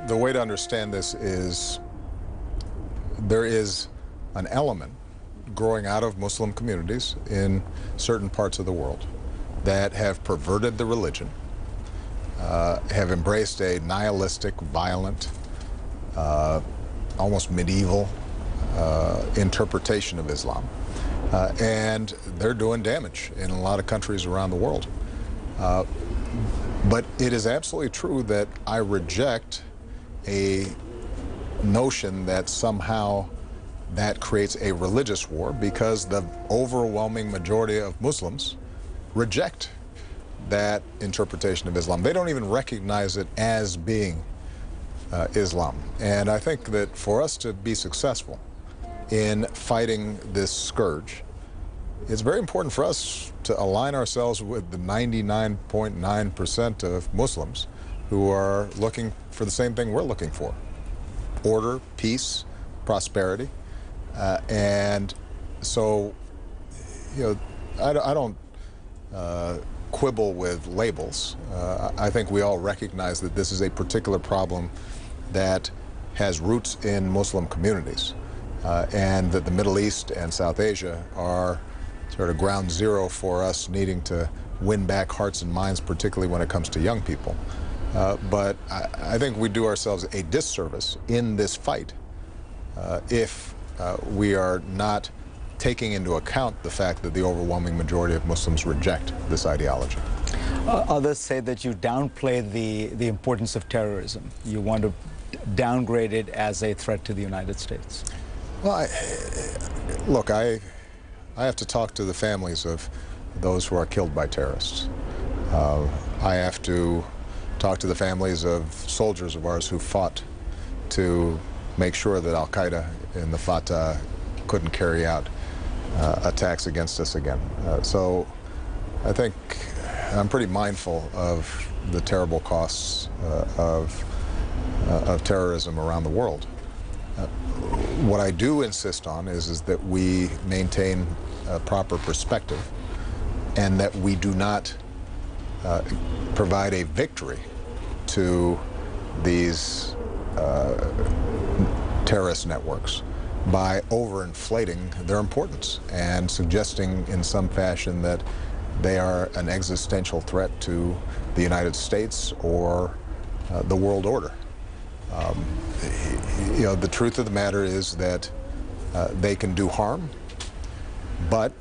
the way to understand this is there is an element growing out of Muslim communities in certain parts of the world that have perverted the religion, have embraced a nihilistic, violent, almost medieval interpretation of Islam. And they're doing damage in a lot of countries around the world. But it is absolutely true that I reject a notion that somehow that creates a religious war, because the overwhelming majority of Muslims reject that interpretation of Islam. They don't even recognize it as being Islam. And I think that for us to be successful in fighting this scourge, it's very important for us to align ourselves with the 99.9% of Muslims who are looking for the same thing we're looking for: order, peace, prosperity. And so, I don't quibble with labels. I think we all recognize that this is a particular problem that has roots in Muslim communities, and that the Middle East and South Asia are sort of ground zero for us needing to win back hearts and minds, particularly when it comes to young people. But I think we do ourselves a disservice in this fight if we are not taking into account the fact that the overwhelming majority of Muslims reject this ideology. Others say that you downplay the importance of terrorism. You want to downgrade it as a threat to the United States. Well, look, I have to talk to the families of those who are killed by terrorists. I have to talk to the families of soldiers of ours who fought to make sure that Al-Qaeda and the Fatah couldn't carry out attacks against us again. So I think I'm pretty mindful of the terrible costs of terrorism around the world. What I do insist on is that we maintain a proper perspective, and that we do not provide a victory to these terrorist networks by overinflating their importance and suggesting in some fashion that they are an existential threat to the United States or the world order. The truth of the matter is that they can do harm, but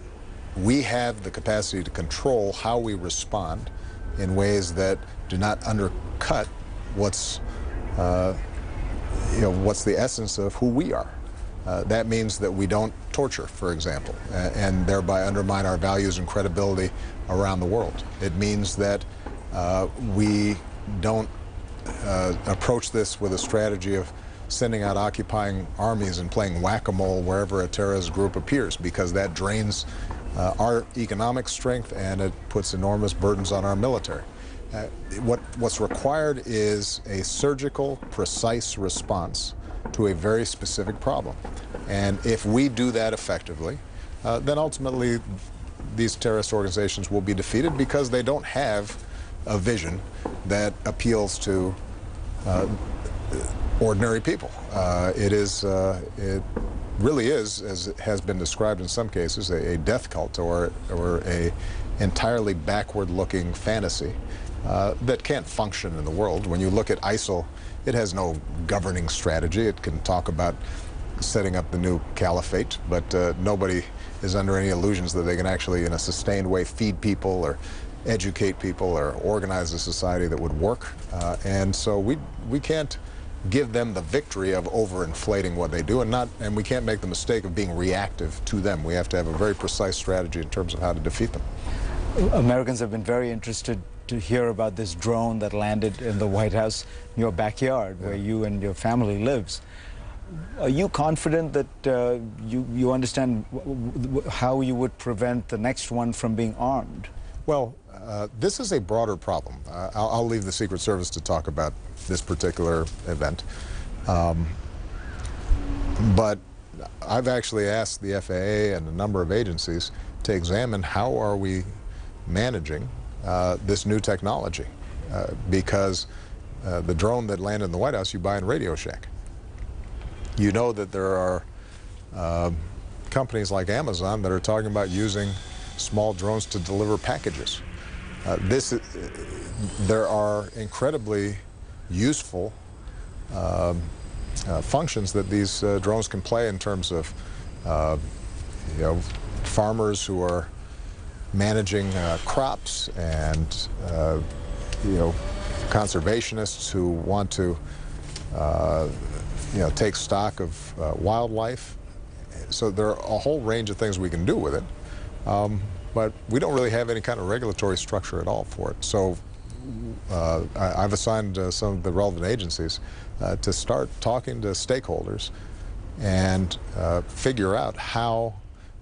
we have the capacity to control how we respond in ways that do not undercut what's the essence of who we are. That means that we don't torture, for example, and thereby undermine our values and credibility around the world. It means that we don't approach this with a strategy of sending out occupying armies and playing whack-a-mole wherever a terrorist group appears, because that drains our economic strength and it puts enormous burdens on our military. What's required is a surgical, precise response to a very specific problem. And if we do that effectively, then ultimately these terrorist organizations will be defeated, because they don't have a vision that appeals to ordinary people. It really is, as it has been described in some cases, a death cult or a entirely backward-looking fantasy that can't function in the world. When you look at ISIL, it has no governing strategy. It can talk about setting up the new caliphate, but nobody is under any illusions that they can actually, in a sustained way, feed people or educate people or organize a society that would work. And so we can't give them the victory of overinflating what they do, and we can't make the mistake of being reactive to them. We have to have a very precise strategy in terms of how to defeat them. Americans have been very interested to hear about this drone that landed in the White House in your backyard, where you and your family lives. Are you confident that you understand how you would prevent the next one from being armed? Well, this is a broader problem. I'll leave the Secret Service to talk about this particular event. But I've actually asked the FAA and a number of agencies to examine how are we managing this new technology, because the drone that landed in the White House you buy in Radio Shack. You know that there are companies like Amazon that are talking about using small drones to deliver packages. There are incredibly useful functions that these drones can play in terms of farmers who are managing crops, and conservationists who want to take stock of wildlife. So there are a whole range of things we can do with it, but we don't really have any kind of regulatory structure at all for it. So I've assigned some of the relevant agencies to start talking to stakeholders and figure out how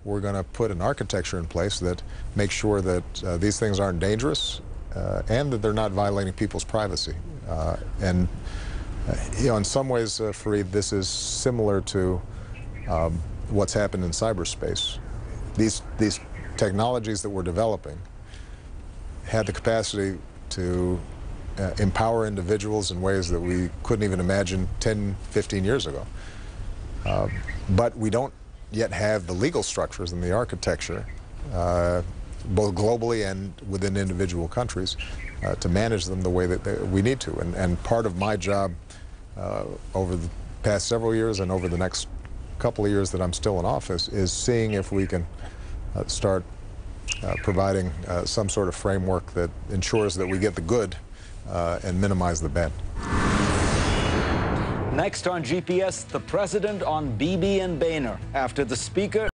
we're going to put an architecture in place that makes sure that these things aren't dangerous and that they're not violating people's privacy. In some ways, Fareed, this is similar to what's happened in cyberspace. These technologies that we're developing had the capacity to empower individuals in ways that we couldn't even imagine 10, 15 years ago. But we don't yet have the legal structures and the architecture, both globally and within individual countries, to manage them the way that we need to. And part of my job over the past several years and over the next couple of years that I'm still in office is seeing if we can start providing some sort of framework that ensures that we get the good and minimize the bad. Next on GPS, the president on Bibi and Boehner after the speaker